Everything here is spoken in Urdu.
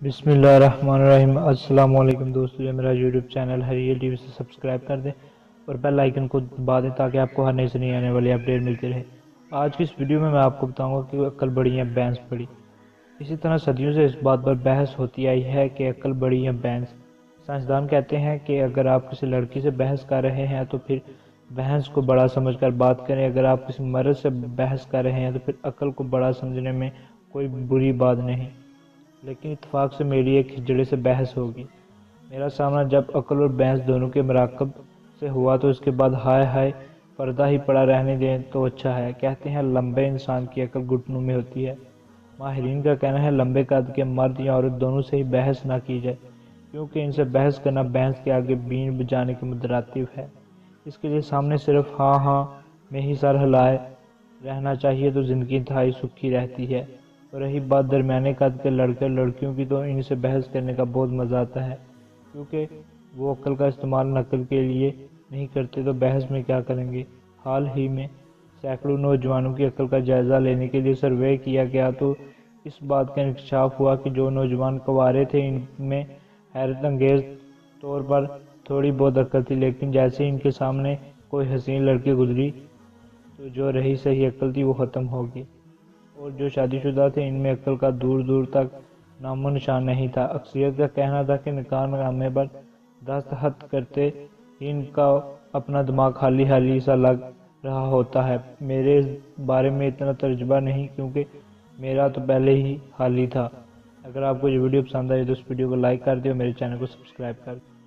بسم اللہ الرحمن الرحیم۔ السلام علیکم دوستو، یہ میرا یوٹیوب چینل ہے، یہ ٹی وی سے سبسکرائب کر دیں اور بیل آئیکن کو دبا دیں تاکہ آپ کو ہر نئی سے نئی آنے والی اپڈیٹ ملتی رہے۔ آج کی اس ویڈیو میں آپ کو بتاؤں گا کہ عقل بڑی یا بینس بڑی۔ اسی طرح صدیوں سے اس بات پر بحث ہوتی آئی ہے کہ عقل بڑی یا بینس۔ سائنسدان کہتے ہیں کہ اگر آپ کسی لڑکی سے بحث کر رہے ہیں تو پھر بحث کو بڑا سمجھ کر بات کریں، اگر آپ کسی مرد سے بحث کر رہے ہیں تو پھر عقل کو بڑا سمجھنے میں کوئی بری بات نہیں۔ لیکن اتفاق سے میری ایک ہجڑے سے بحث ہوگی۔ میرا سامنا جب عقل اور بحث دونوں کے مراکب سے ہوا تو اس کے بعد ہائے ہائے پردہ ہی پڑا رہنے دیں تو اچھا ہے۔ کہتے ہیں لمبے انسان کی عقل گھٹنوں میں ہوتی ہے۔ ماہرین کا کہنا ہے لمبے قد کے مرد یا عورت دونوں سے ہی بحث نہ کی جائے، کیونکہ ان سے بحث کرنا بینس کے آگے بین بجانے کے مترادف ہے۔ اس کے لیے سامنے صرف ہاں ہاں میں ہی سر ہلائے رہنا چاہیے تو زندگی انتہائی سکھی رہتی ہے۔ اور رہی بات درمیانے قد کے لڑکے اور لڑکیوں کی، تو ان سے بحث کرنے کا بہت مزہ آتا ہے، کیونکہ وہ عقل کا استعمال نقل کے لیے نہیں کرتے تو بحث میں کیا کریں گے۔ حال ہی میں سینکڑوں نوجوانوں کی عقل کا جائزہ لینے کے لیے سروے کیا گیا تو اس بات کا انکشاف ہوا کہ جو نوجوان کنوارے تھے ان میں حیرت انگیز طور پر تھوڑی بہت عقل تھی، لیکن جیسے ہی ان کے سامنے کوئی حسین لڑکی گزری تو جو رہی صحیح عقل تھی وہ ختم ہوگی، اور جو شادی شدہ تھے ان میں عقل کا دور دور تک نام و نشان نہیں تھا۔ اکثریت کا کہنا تھا کہ نکاح نامے پر دستخط کرتے ہی ان کا اپنا دماغ خالی خالی سا لگ رہا ہوتا ہے۔ میرے اس بارے میں اتنا تجربہ نہیں، کیونکہ میرا تو پہلے ہی خالی تھا۔ اگر آپ کو یہ ویڈیو پسند آئی تو اس ویڈیو کو لائک کر دیں اور میرے چینل کو سبسکرائب کر دیں۔